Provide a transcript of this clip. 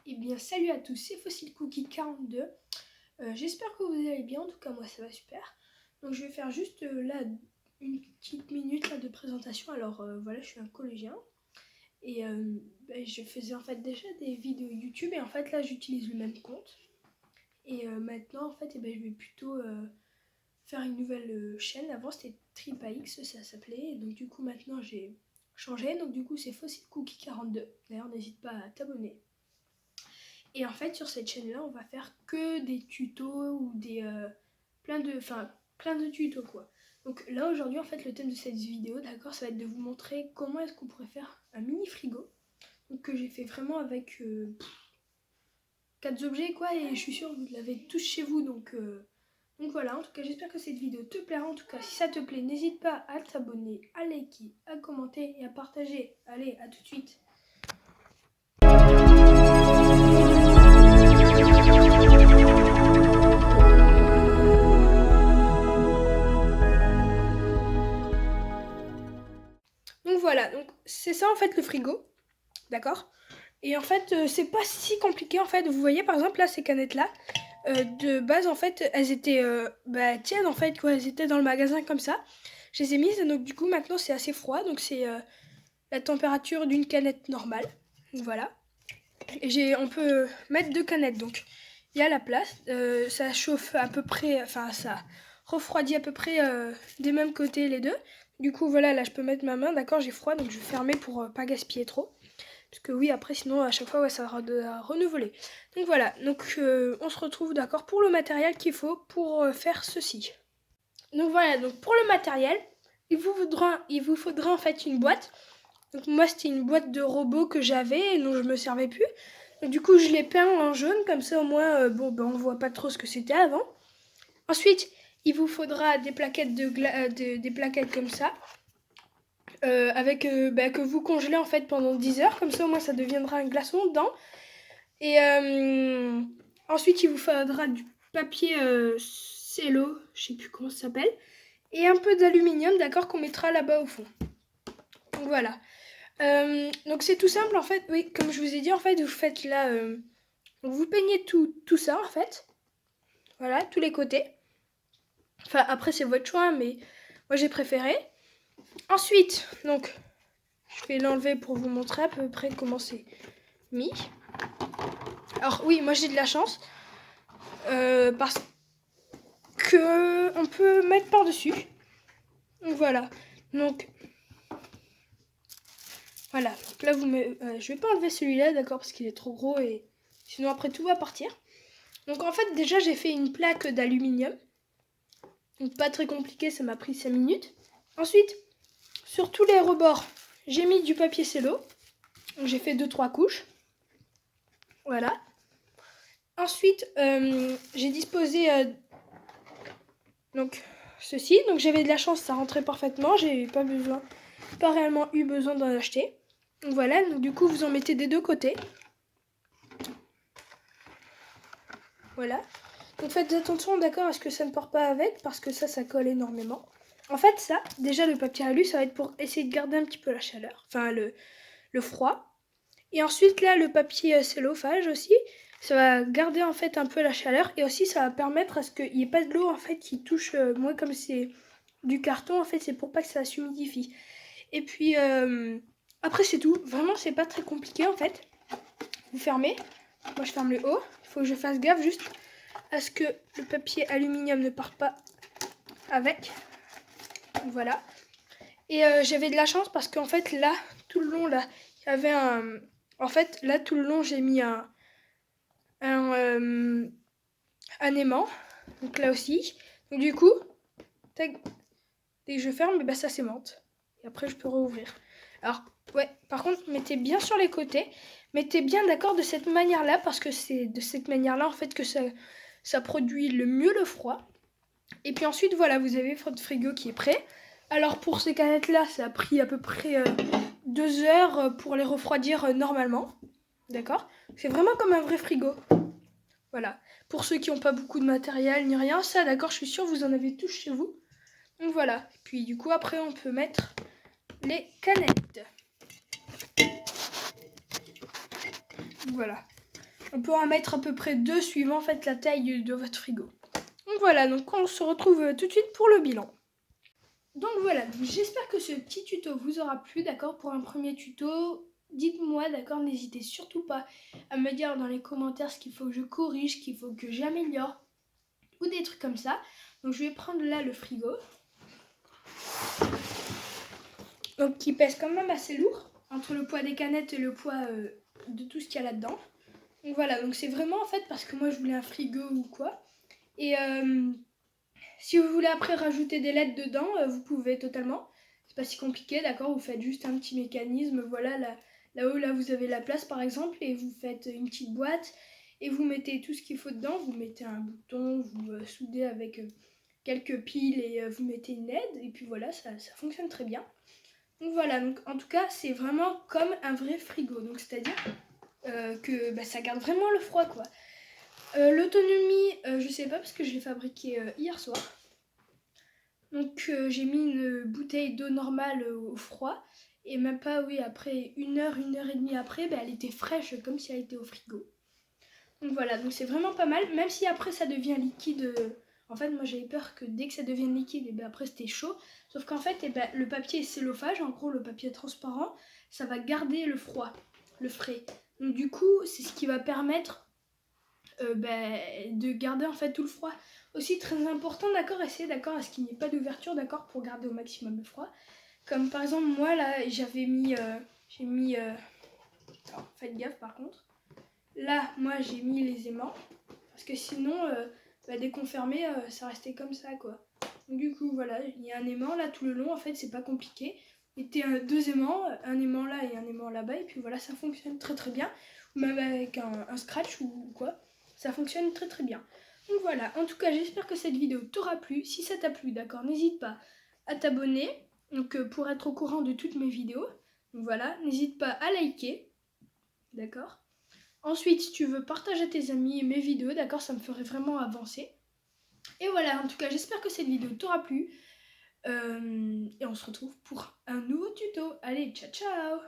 Eh bien salut à tous, c'est Fossil Cookie 42. J'espère que vous allez bien, en tout cas moi ça va super. Donc je vais faire juste là une petite minute là, de présentation. Alors voilà, je suis un collégien et je faisais en fait déjà des vidéos YouTube et en fait là j'utilise le même compte. Et maintenant en fait je vais plutôt faire une nouvelle chaîne. Avant c'était TripaX, ça s'appelait. Et donc du coup maintenant j'ai changé, donc du coup c'est Fossil Cookie 42. D'ailleurs n'hésite pas à t'abonner. Et en fait, sur cette chaîne-là, on va faire que des tutos ou des plein de tutos quoi. Donc là aujourd'hui, en fait, le thème de cette vidéo, d'accord, ça va être de vous montrer comment est-ce qu'on pourrait faire un mini frigo. Donc que j'ai fait vraiment avec 4 objets quoi, et je suis sûre que vous l'avez tous chez vous. Donc voilà. En tout cas, j'espère que cette vidéo te plaira. En tout cas, si ça te plaît, n'hésite pas à t'abonner, à liker, à commenter et à partager. Allez, à tout de suite. Donc voilà, donc c'est ça en fait le frigo, d'accord. Et en fait, c'est pas si compliqué en fait. Vous voyez par exemple là ces canettes là, de base en fait, elles étaient tièdes en fait quoi. Elles étaient dans le magasin comme ça. Je les ai mises, donc du coup maintenant c'est assez froid, donc c'est la température d'une canette normale. Voilà. Et on peut mettre 2 canettes, donc il y a la place. Ça chauffe à peu près, enfin ça refroidit à peu près des mêmes côtés les deux. Du coup voilà, là je peux mettre ma main, d'accord, j'ai froid, donc je vais fermer pour pas gaspiller trop. Parce que oui, après sinon à chaque fois ça va renouveler. Donc voilà, donc on se retrouve d'accord pour le matériel qu'il faut pour faire ceci. Donc voilà, donc pour le matériel, il vous faudra en fait une boîte. Donc moi c'était une boîte de robot que j'avais et dont je me servais plus. Donc, du coup je l'ai peint en jaune, comme ça au moins on voit pas trop ce que c'était avant. Ensuite il vous faudra des plaquettes des plaquettes comme ça. Que vous congelez en fait pendant 10 heures, comme ça au moins ça deviendra un glaçon dedans. Et ensuite il vous faudra du papier cello, je sais plus comment ça s'appelle, et un peu d'aluminium, d'accord, qu'on mettra là-bas au fond. Donc voilà. Donc c'est tout simple en fait, oui, comme je vous ai dit, en fait vous faites là, vous peignez tout ça en fait, voilà, tous les côtés. Enfin après c'est votre choix, mais moi j'ai préféré. Ensuite, donc je vais l'enlever pour vous montrer à peu près comment c'est mis. Alors oui, moi j'ai de la chance parce que on peut mettre par-dessus. Donc voilà. Donc voilà. Donc là je vais pas enlever celui-là, d'accord, parce qu'il est trop gros et sinon après tout va partir. Donc en fait déjà j'ai fait une plaque d'aluminium. Donc pas très compliqué, ça m'a pris 5 minutes. Ensuite, sur tous les rebords, j'ai mis du papier cello. Donc j'ai fait 2-3 couches. Voilà. Ensuite, j'ai disposé donc ceci. Donc j'avais de la chance, ça rentrait parfaitement. J'ai pas réellement eu besoin d'en acheter. Donc voilà, donc du coup vous en mettez des deux côtés. Voilà. Donc faites attention, d'accord, à ce que ça ne part pas avec, parce que ça colle énormément. En fait, ça, déjà le papier alu, ça va être pour essayer de garder un petit peu la chaleur, enfin le froid. Et ensuite là, le papier cellophage aussi, ça va garder en fait un peu la chaleur, et aussi ça va permettre à ce qu'il n'y ait pas de l'eau en fait qui touche. Moi, comme c'est du carton, en fait, c'est pour pas que ça s'humidifie. Et puis après c'est tout. Vraiment, c'est pas très compliqué en fait. Vous fermez. Moi, je ferme le haut. Il faut que je fasse gaffe juste à ce que le papier aluminium ne parte pas avec. Voilà. Et j'avais de la chance parce qu'en fait là, tout le long là, il y avait un... En fait là, tout le long, j'ai mis un aimant. Donc là aussi. Donc du coup, tac, dès que je ferme, ça s'aimante. Et après, je peux rouvrir. Alors, ouais, par contre, mettez bien sur les côtés. Mettez bien d'accord de cette manière-là, parce que c'est de cette manière-là, en fait, que ça produit le mieux le froid. Et puis ensuite, voilà, vous avez votre frigo qui est prêt. Alors, pour ces canettes-là, ça a pris à peu près 2 heures pour les refroidir normalement. D'accord? C'est vraiment comme un vrai frigo. Voilà. Pour ceux qui n'ont pas beaucoup de matériel ni rien, ça, d'accord, je suis sûre, vous en avez tous chez vous. Donc voilà. Puis du coup, après, on peut mettre les canettes. Voilà. On peut en mettre à peu près 2 suivant en fait la taille de votre frigo. Donc voilà, donc on se retrouve tout de suite pour le bilan. Donc voilà, j'espère que ce petit tuto vous aura plu, d'accord. Pour un premier tuto, dites-moi, d'accord, n'hésitez surtout pas à me dire dans les commentaires ce qu'il faut que je corrige, ce qu'il faut que j'améliore, ou des trucs comme ça. Donc je vais prendre là le frigo, donc qui pèse quand même assez lourd, entre le poids des canettes et le poids de tout ce qu'il y a là-dedans. Donc voilà, donc c'est vraiment en fait parce que moi je voulais un frigo ou quoi. Et si vous voulez après rajouter des LED dedans, vous pouvez totalement. C'est pas si compliqué, d'accord. Vous faites juste un petit mécanisme, voilà, là-haut, là vous avez la place par exemple, et vous faites une petite boîte, et vous mettez tout ce qu'il faut dedans. Vous mettez un bouton, vous soudez avec quelques piles, et vous mettez une LED, et puis voilà, ça fonctionne très bien. Donc voilà, donc en tout cas, c'est vraiment comme un vrai frigo. Donc c'est-à-dire que ça garde vraiment le froid, quoi. L'autonomie, je sais pas parce que je l'ai fabriqué hier soir. Donc j'ai mis une bouteille d'eau normale au froid. Et même pas, oui, après 1 heure et demie après, elle était fraîche comme si elle était au frigo. Donc voilà, donc c'est vraiment pas mal. Même si après ça devient liquide. En fait, moi j'avais peur que dès que ça devienne liquide, et après c'était chaud. Sauf qu'en fait, le papier cellophage, en gros le papier transparent, ça va garder le froid, le frais. Donc du coup, c'est ce qui va permettre de garder en fait tout le froid. Aussi très important, d'accord, essayez d'accord à ce qu'il n'y ait pas d'ouverture, d'accord, pour garder au maximum le froid. Comme par exemple moi là, j'avais mis, alors, faites gaffe par contre. Là, moi j'ai mis les aimants parce que sinon, dès qu'on fermait, ça restait comme ça quoi. Donc du coup voilà, il y a un aimant là tout le long. En fait, c'est pas compliqué. Mettez 2 aimants, un aimant là et un aimant là-bas, et puis voilà, ça fonctionne très très bien. Ou même avec un scratch ou quoi. Ça fonctionne très très bien. Donc voilà, en tout cas j'espère que cette vidéo t'aura plu. Si ça t'a plu, d'accord, n'hésite pas à t'abonner donc, pour être au courant de toutes mes vidéos. Donc voilà, n'hésite pas à liker, d'accord. Ensuite, si tu veux partager à tes amis mes vidéos, d'accord, ça me ferait vraiment avancer. Et voilà, en tout cas j'espère que cette vidéo t'aura plu. Et on se retrouve pour un nouveau tuto. Allez, ciao ciao!